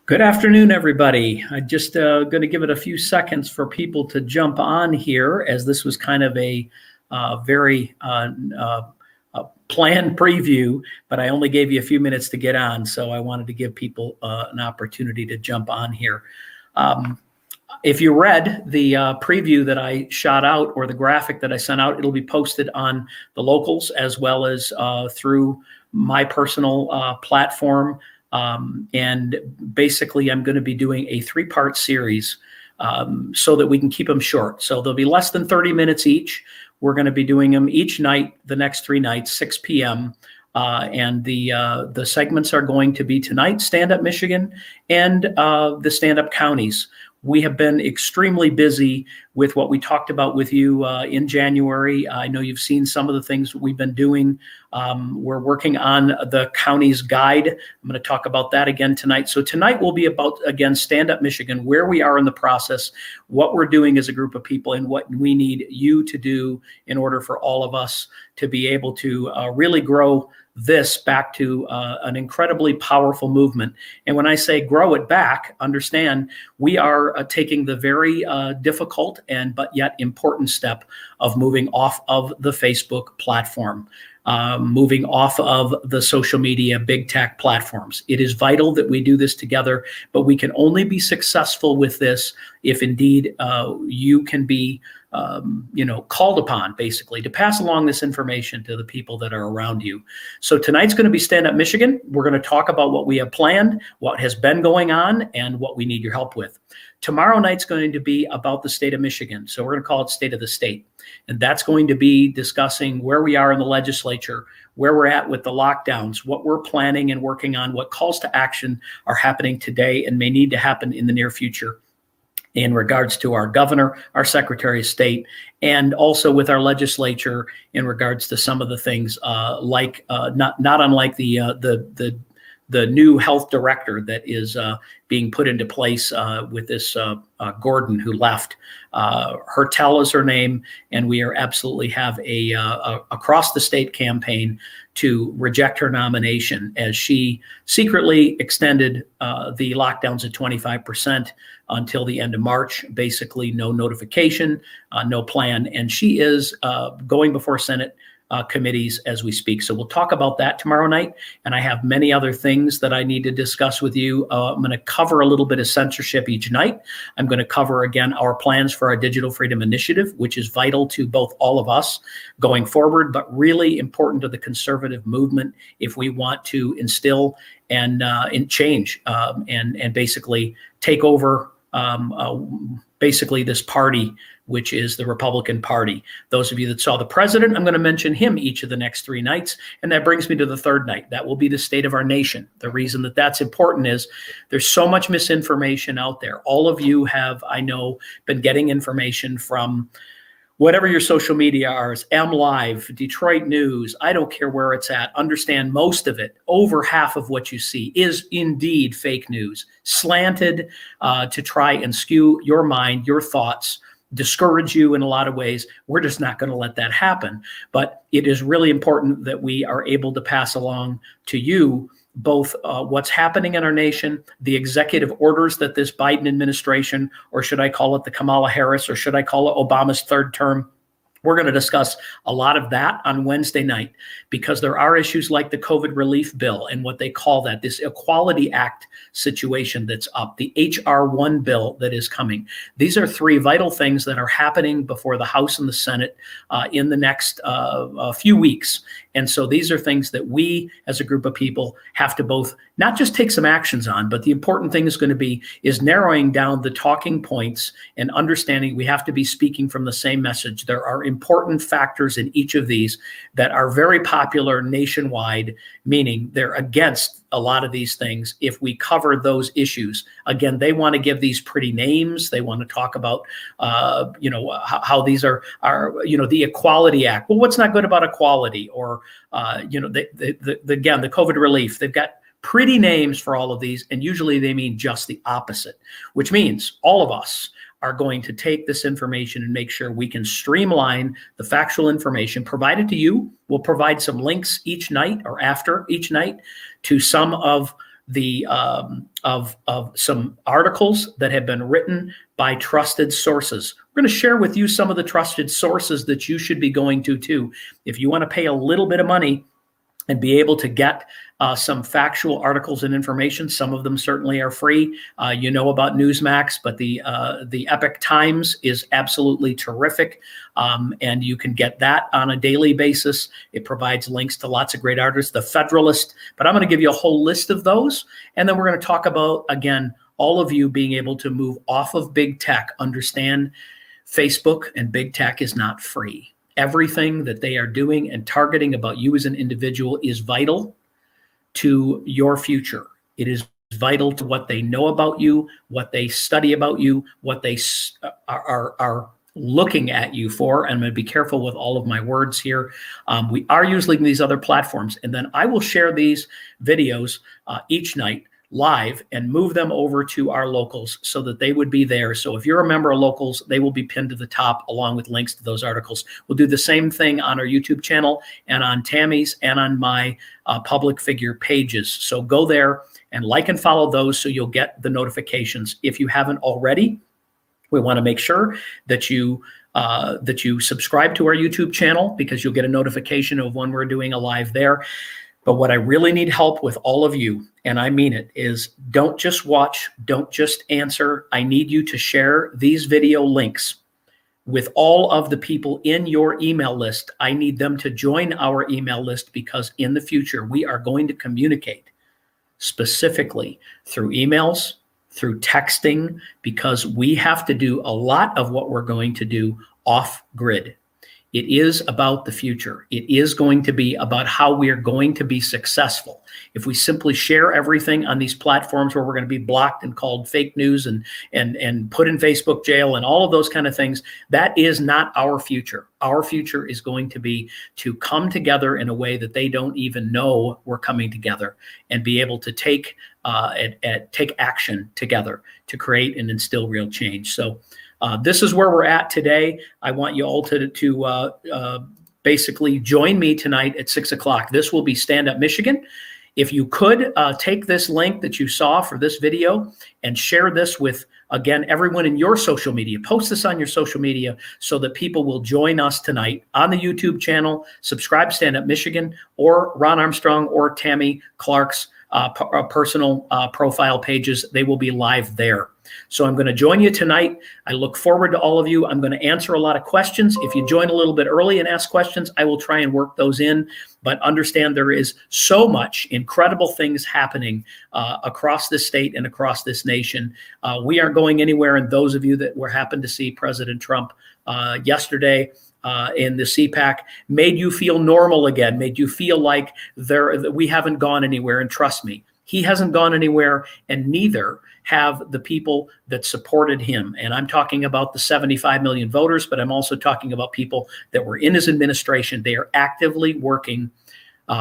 Good afternoon, everybody. I'm just going to give it a few seconds for people to jump on here, as this was kind of a very planned preview, but I only gave you a few minutes to get on, so I wanted to give people an opportunity to jump on here. If you read the preview that I shot out, or the graphic that I sent out, it'll be posted on the locals as well as through my personal platform. And basically, I'm going to be doing a 3-part series so that we can keep them short. So they'll be less than 30 minutes each. We're going to be doing them each night, the next 3 nights, 6 p.m. And the segments are going to be tonight, Stand Up Michigan, and the Stand Up Counties. We have been extremely busy with what we talked about with you in January. I know you've seen some of the things we've been doing. We're working on the county's guide. I'm going to talk about that again tonight. So tonight will be about, again, Stand Up Michigan, where we are in the process, what we're doing as a group of people, and what we need you to do in order for all of us to be able to really grow this back to an incredibly powerful movement. And when I say grow it back, understand we are taking the very difficult but yet important step of moving off of the Facebook platform, moving off of the social media big tech platforms. It is vital that we do this together, but we can only be successful with this if indeed you can be called upon, basically, to pass along this information to the people that are around you. So tonight's going to be Stand Up Michigan. We're going to talk about what we have planned, what has been going on, and what we need your help with. Tomorrow night's going to be about the state of Michigan. So we're going to call it State of the State. And that's going to be discussing where we are in the legislature, where we're at with the lockdowns, what we're planning and working on, what calls to action are happening today and may need to happen in the near future in regards to our governor, our secretary of state, and also with our legislature in regards to some of the things like not unlike the new health director that is being put into place with this Gordon who left. Hertel is her name, and we are absolutely have a across the state campaign to reject her nomination, as she secretly extended the lockdowns at 25% until the end of March. Basically, no notification, no plan, and she is going before Senate committees as we speak. So we'll talk about that tomorrow night. And I have many other things that I need to discuss with you. I'm going to cover a little bit of censorship each night. I'm going to cover, again, our plans for our Digital Freedom Initiative, which is vital to both all of us going forward, but really important to the conservative movement if we want to instill and change and basically take over basically this party, which is the Republican Party. Those of you that saw the president, I'm going to mention him each of the next 3 nights. And that brings me to the third night. That will be the state of our nation. The reason that that's important is there's so much misinformation out there. All of you have, I know, been getting information from whatever your social media are, MLive, Detroit News, I don't care where it's at. Understand most of it, over half of what you see, is indeed fake news, slanted to try and skew your mind, your thoughts, discourage you in a lot of ways. We're just not going to let that happen. But it is really important that we are able to pass along to you both what's happening in our nation, the executive orders that this Biden administration, or should I call it the Kamala Harris, or should I call it Obama's third term? We're going to discuss a lot of that on Wednesday night, because there are issues like the COVID relief bill and what they call that, this Equality Act situation that's up, the HR 1 bill that is coming. These are 3 vital things that are happening before the House and the Senate in the next few weeks. And so these are things that we as a group of people have to both not just take some actions on, but the important thing is going to be is narrowing down the talking points and understanding we have to be speaking from the same message. There are important factors in each of these that are very popular nationwide, meaning they're against a lot of these things. If we cover those issues, again, they want to give these pretty names. They want to talk about, how these are, the Equality Act. Well, what's not good about equality? Or, again, the COVID relief. They've got pretty names for all of these, and usually they mean just the opposite, which means all of us are going to take this information and make sure we can streamline the factual information provided to you. We'll provide some links each night or after each night to some of of some articles that have been written by trusted sources. We're going to share with you some of the trusted sources that you should be going to too. If you want to pay a little bit of money and be able to get some factual articles and information. Some of them certainly are free. You know about Newsmax, but the Epic Times is absolutely terrific, and you can get that on a daily basis. It provides links to lots of great artists. The Federalist, but I'm going to give you a whole list of those, and then we're going to talk about, again, all of you being able to move off of big tech. Understand Facebook and big tech is not free. Everything that they are doing and targeting about you as an individual is vital to your future. It is vital to what they know about you, what they study about you, what they are looking at you for. And I'm going to be careful with all of my words here. We are using these other platforms, and then I will share these videos each night live and move them over to our locals so that they would be there. So if you're a member of locals, they will be pinned to the top along with links to those articles. We'll do the same thing on our YouTube channel and on Tammy's and on my public figure pages. So go there and like and follow those so you'll get the notifications. If you haven't already, we want to make sure that you subscribe to our YouTube channel, because you'll get a notification of when we're doing a live there. But what I really need help with all of you, and I mean it, is don't just watch, don't just answer. I need you to share these video links with all of the people in your email list. I need them to join our email list, because in the future, we are going to communicate specifically through emails, through texting, because we have to do a lot of what we're going to do off grid. It is about the future. It is going to be about how we are going to be successful. If we simply share everything on these platforms where we're going to be blocked and called fake news and put in Facebook jail and all of those kind of things, that is not our future. Our future is going to be to come together in a way that they don't even know we're coming together, and be able to take action together to create and instill real change. So this is where we're at today. I want you all to basically join me tonight at 6 o'clock. This will be Stand Up Michigan. If you could take this link that you saw for this video and share this with, again, everyone in your social media. Post this on your social media so that people will join us tonight on the YouTube channel. Subscribe to Stand Up Michigan or Ron Armstrong or Tammy Clark's personal profile pages. They will be live there. So I'm going to join you tonight. I look forward to all of you. I'm going to answer a lot of questions. If you join a little bit early and ask questions, I will try and work those in. But understand there is so much incredible things happening across this state and across this nation. We aren't going anywhere. And those of you that happened to see President Trump yesterday in the CPAC made you feel normal again, made you feel like we haven't gone anywhere. And trust me, he hasn't gone anywhere, and neither have the people that supported him. And I'm talking about the 75 million voters, but I'm also talking about people that were in his administration. They are actively working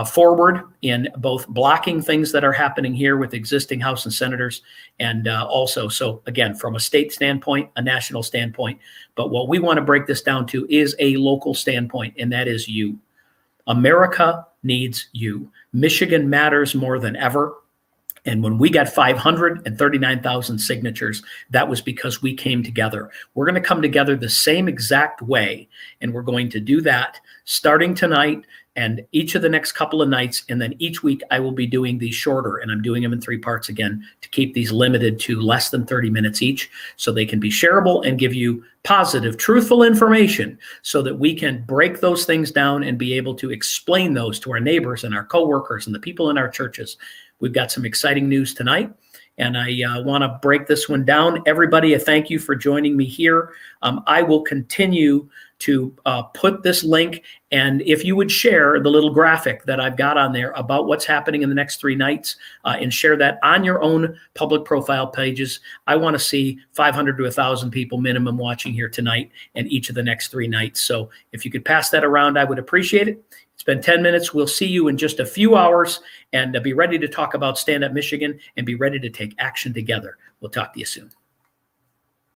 forward in both blocking things that are happening here with existing House and senators, and also, so again, from a state standpoint, a national standpoint. But what we want to break this down to is a local standpoint, and that is you. America needs you. Michigan matters more than ever. And when we got 539,000 signatures, that was because we came together. We're going to come together the same exact way, and we're going to do that starting tonight and each of the next couple of nights. And then each week I will be doing these shorter, and I'm doing them in 3 parts again to keep these limited to less than 30 minutes each, so they can be shareable and give you positive, truthful information, so that we can break those things down and be able to explain those to our neighbors and our coworkers and the people in our churches. We've got some exciting news tonight, and I want to break this one down. Everybody, I thank you for joining me here. I will continue to put this link, and if you would share the little graphic that I've got on there about what's happening in the next 3 nights, and share that on your own public profile pages. I want to see 500 to 1,000 people minimum watching here tonight and each of the next 3 nights. So if you could pass that around, I would appreciate it. It's been 10 minutes. We'll see you in just a few hours, and be ready to talk about Stand Up Michigan and be ready to take action together. We'll talk to you soon.